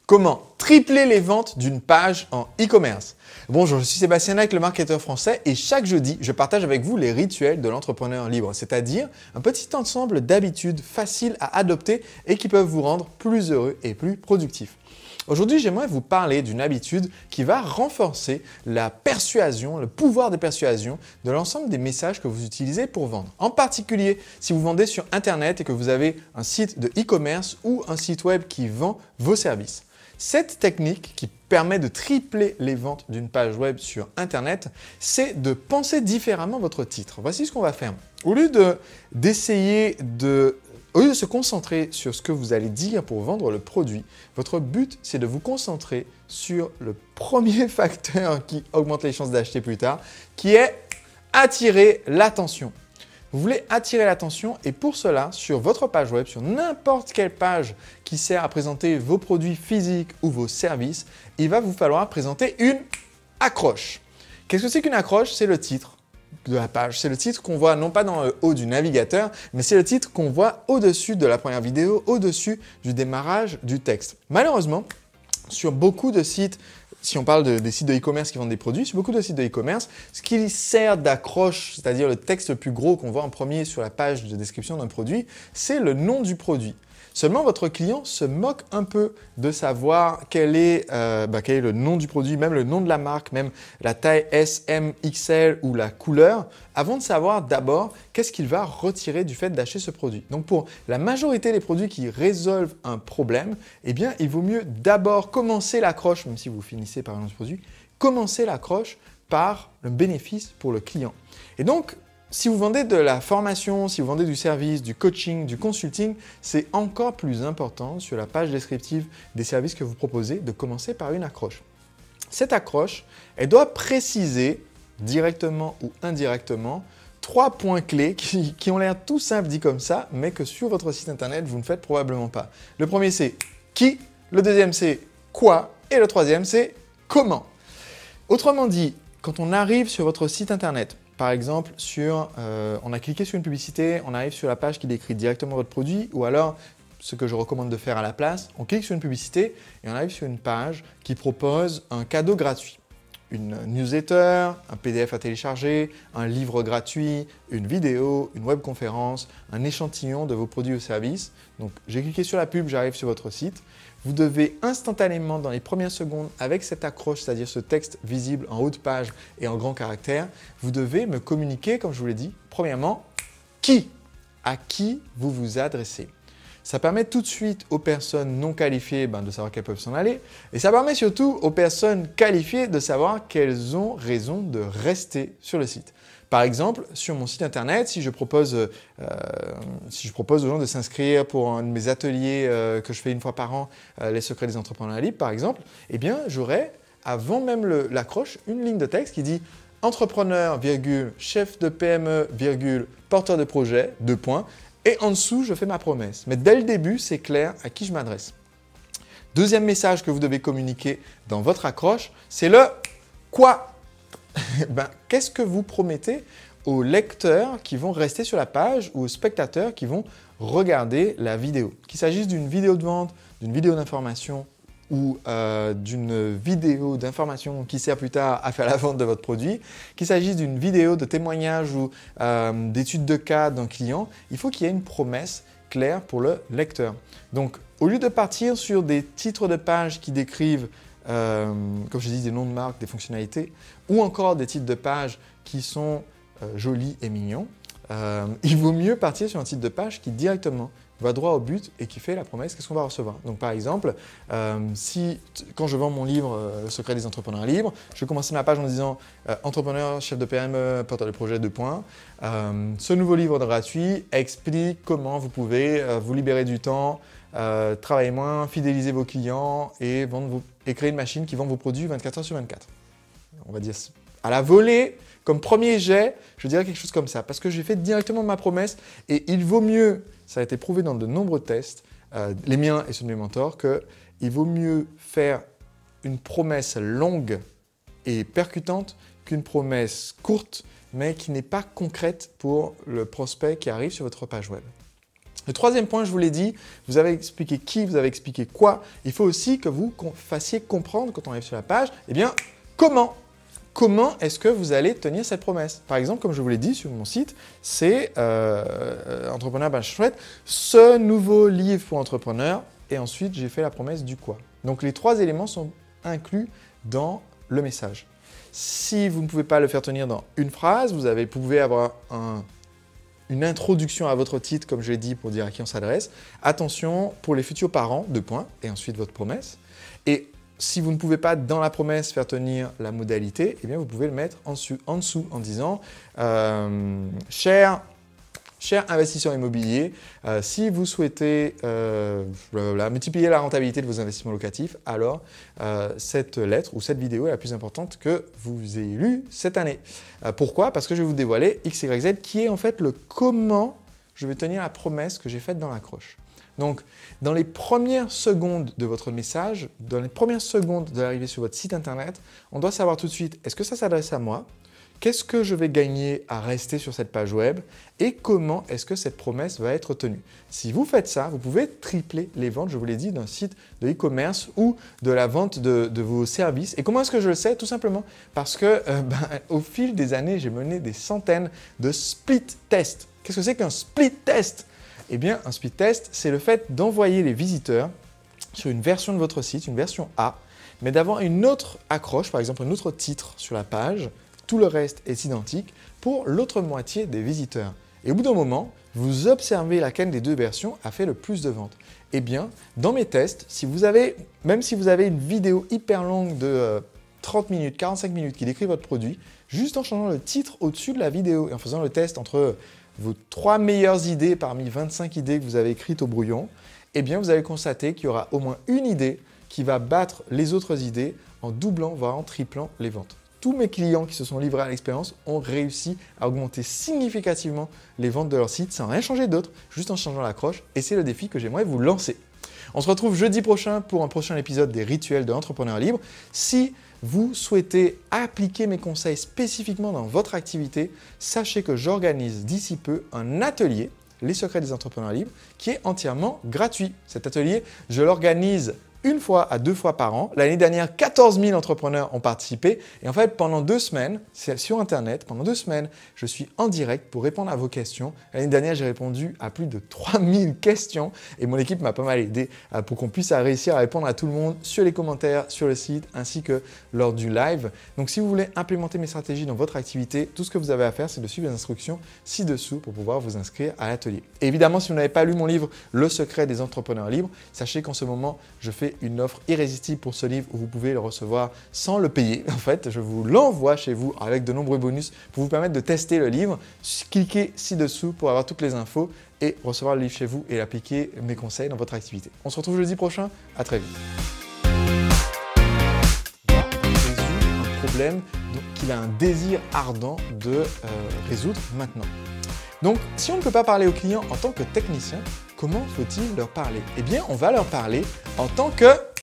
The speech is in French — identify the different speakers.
Speaker 1: Comment tripler les ventes d'une page en e-commerce? Bonjour, je suis Sébastien Naik, le marketeur français et chaque jeudi, je partage avec vous les rituels de l'entrepreneur libre, c'est-à-dire un petit ensemble d'habitudes faciles à adopter et qui peuvent vous rendre plus heureux et plus productif. Aujourd'hui, j'aimerais vous parler d'une habitude qui va renforcer la persuasion, le pouvoir de persuasion de l'ensemble des messages que vous utilisez pour vendre. En particulier, si vous vendez sur Internet et que vous avez un site de e-commerce ou un site web qui vend vos services. Cette technique qui permet de tripler les ventes d'une page web sur Internet, c'est de penser différemment votre titre. Voici ce qu'on va faire. Au lieu de se concentrer sur ce que vous allez dire pour vendre le produit, votre but, c'est de vous concentrer sur le premier facteur qui augmente les chances d'acheter plus tard, qui est attirer l'attention. Vous voulez attirer l'attention et pour cela, sur votre page web, sur n'importe quelle page qui sert à présenter vos produits physiques ou vos services, il va vous falloir présenter une accroche. Qu'est-ce que c'est qu'une accroche? C'est le titre de la page. C'est le titre qu'on voit non pas dans le haut du navigateur, mais c'est le titre qu'on voit au-dessus de la première vidéo, au-dessus du démarrage du texte. Malheureusement, sur beaucoup de sites, si on parle des sites de e-commerce qui vendent des produits, sur beaucoup de sites de e-commerce, ce qui sert d'accroche, c'est-à-dire le texte le plus gros qu'on voit en premier sur la page de description d'un produit, c'est le nom du produit. Seulement, votre client se moque un peu de savoir quel est le nom du produit, même le nom de la marque, même la taille S, M, XL ou la couleur, avant de savoir d'abord qu'est-ce qu'il va retirer du fait d'acheter ce produit. Donc, pour la majorité des produits qui résolvent un problème, eh bien, il vaut mieux d'abord commencer l'accroche, même si vous finissez par le nom du produit, commencer l'accroche par le bénéfice pour le client. Et donc, si vous vendez de la formation, si vous vendez du service, du coaching, du consulting, c'est encore plus important sur la page descriptive des services que vous proposez de commencer par une accroche. Cette accroche, elle doit préciser directement ou indirectement 3 points clés qui ont l'air tout simples dit comme ça, mais que sur votre site internet, vous ne faites probablement pas. Le premier, c'est qui, le deuxième, c'est quoi et le troisième, c'est comment. Autrement dit, quand on arrive sur votre site internet, par exemple, on a cliqué sur une publicité, on arrive sur la page qui décrit directement votre produit ou alors, ce que je recommande de faire à la place, on clique sur une publicité et on arrive sur une page qui propose un cadeau gratuit. Une newsletter, un PDF à télécharger, un livre gratuit, une vidéo, une webconférence, un échantillon de vos produits ou services. Donc, j'ai cliqué sur la pub, j'arrive sur votre site. Vous devez instantanément, dans les premières secondes, avec cette accroche, c'est-à-dire ce texte visible en haut de page et en grands caractères, vous devez me communiquer, comme je vous l'ai dit, premièrement, qui, à qui vous vous adressez. Ça permet tout de suite aux personnes non qualifiées de savoir qu'elles peuvent s'en aller et ça permet surtout aux personnes qualifiées de savoir qu'elles ont raison de rester sur le site. Par exemple, sur mon site internet, si je propose aux gens de s'inscrire pour un de mes ateliers que je fais une fois par an, les secrets des entrepreneurs libres par exemple, eh bien j'aurai, avant même l'accroche, une ligne de texte qui dit « entrepreneur, chef de PME, porteur de projet, 2 points ». Et en dessous, je fais ma promesse. Mais dès le début, c'est clair à qui je m'adresse. Deuxième message que vous devez communiquer dans votre accroche, c'est le quoi. Qu'est-ce que vous promettez aux lecteurs qui vont rester sur la page ou aux spectateurs qui vont regarder la vidéo? Qu'il s'agisse d'une vidéo de vente, d'une vidéo d'information ou d'une vidéo d'information qui sert plus tard à faire la vente de votre produit, qu'il s'agisse d'une vidéo de témoignage ou d'étude de cas d'un client, il faut qu'il y ait une promesse claire pour le lecteur. Donc, au lieu de partir sur des titres de page qui décrivent, comme je dis, des noms de marques, des fonctionnalités, ou encore des titres de page qui sont jolis et mignons, il vaut mieux partir sur un titre de page qui directement va droit au but et qui fait la promesse qu'est-ce qu'on va recevoir. Donc par exemple, quand je vends mon livre Le secret des entrepreneurs libres, je vais commencer ma page en disant entrepreneur, chef de PME, porteur de projet, 2 points. Ce nouveau livre gratuit explique comment vous pouvez vous libérer du temps, travailler moins, fidéliser vos clients et créer une machine qui vend vos produits 24 heures sur 24. On va dire à la volée, comme premier jet, je dirais quelque chose comme ça parce que j'ai fait directement ma promesse et il vaut mieux, ça a été prouvé dans de nombreux tests, les miens et ceux de mes mentors, qu'il vaut mieux faire une promesse longue et percutante qu'une promesse courte mais qui n'est pas concrète pour le prospect qui arrive sur votre page web. Le troisième point, je vous l'ai dit, vous avez expliqué qui, vous avez expliqué quoi. Il faut aussi que vous fassiez comprendre quand on arrive sur la page, eh bien, comment. Comment est-ce que vous allez tenir cette promesse? Par exemple, comme je vous l'ai dit sur mon site, c'est Entrepreneur by Chouette, ce nouveau livre pour entrepreneurs. Et ensuite, j'ai fait la promesse du quoi. Donc, les 3 éléments sont inclus dans le message. Si vous ne pouvez pas le faire tenir dans une phrase, vous pouvez avoir une introduction à votre titre, comme je l'ai dit, pour dire à qui on s'adresse. Attention, pour les futurs parents, 2 points, et ensuite votre promesse. Et si vous ne pouvez pas, dans la promesse, faire tenir la modalité, eh bien, vous pouvez le mettre en dessous en disant Cher investisseur immobilier, si vous souhaitez multiplier la rentabilité de vos investissements locatifs, alors cette lettre ou cette vidéo est la plus importante que vous ayez lue cette année. Pourquoi? Parce que je vais vous dévoiler X, Y, Z qui est en fait le comment je vais tenir la promesse que j'ai faite dans l'accroche. Donc, dans les premières secondes de votre message, dans les premières secondes de l'arrivée sur votre site internet, on doit savoir tout de suite, est-ce que ça s'adresse à moi? Qu'est-ce que je vais gagner à rester sur cette page web? Et comment est-ce que cette promesse va être tenue? Si vous faites ça, vous pouvez tripler les ventes, je vous l'ai dit, d'un site de e-commerce ou de la vente de vos services. Et comment est-ce que je le sais? Tout simplement parce que au fil des années, j'ai mené des centaines de split tests. Qu'est-ce que c'est qu'un split test? Eh bien, un split test, c'est le fait d'envoyer les visiteurs sur une version de votre site, une version A, mais d'avoir une autre accroche, par exemple un autre titre sur la page. Tout le reste est identique pour l'autre moitié des visiteurs. Et au bout d'un moment, vous observez laquelle des 2 versions a fait le plus de ventes. Eh bien, dans mes tests, même si vous avez une vidéo hyper longue de 30 minutes, 45 minutes qui décrit votre produit, juste en changeant le titre au-dessus de la vidéo et en faisant le test entre vos 3 meilleures idées parmi 25 idées que vous avez écrites au brouillon, eh bien, vous allez constater qu'il y aura au moins une idée qui va battre les autres idées en doublant, voire en triplant les ventes. Tous mes clients qui se sont livrés à l'expérience ont réussi à augmenter significativement les ventes de leur site sans rien changer d'autre, juste en changeant l'accroche. Et c'est le défi que j'aimerais vous lancer. On se retrouve jeudi prochain pour un prochain épisode des rituels de l'entrepreneur libre. Si vous souhaitez appliquer mes conseils spécifiquement dans votre activité, sachez que j'organise d'ici peu un atelier, les secrets des entrepreneurs libres, qui est entièrement gratuit. Cet atelier, je l'organise 1 fois à 2 fois par an. L'année dernière, 14 000 entrepreneurs ont participé. Et en fait, pendant 2 semaines, c'est sur Internet, pendant 2 semaines, je suis en direct pour répondre à vos questions. L'année dernière, j'ai répondu à plus de 3000 questions et mon équipe m'a pas mal aidé pour qu'on puisse réussir à répondre à tout le monde sur les commentaires, sur le site, ainsi que lors du live. Donc, si vous voulez implémenter mes stratégies dans votre activité, tout ce que vous avez à faire, c'est de suivre les instructions ci-dessous pour pouvoir vous inscrire à l'atelier. Évidemment, si vous n'avez pas lu mon livre « Le secret des entrepreneurs libres », sachez qu'en ce moment, je fais une offre irrésistible pour ce livre où vous pouvez le recevoir sans le payer. En fait, je vous l'envoie chez vous avec de nombreux bonus pour vous permettre de tester le livre. Cliquez ci-dessous pour avoir toutes les infos et recevoir le livre chez vous et appliquer mes conseils dans votre activité. On se retrouve jeudi prochain. À très vite. Résoudre un problème qu'il a un désir ardent de résoudre maintenant. Donc, si on ne peut pas parler aux clients en tant que technicien, comment faut-il leur parler? Eh bien, on va leur parler en tant que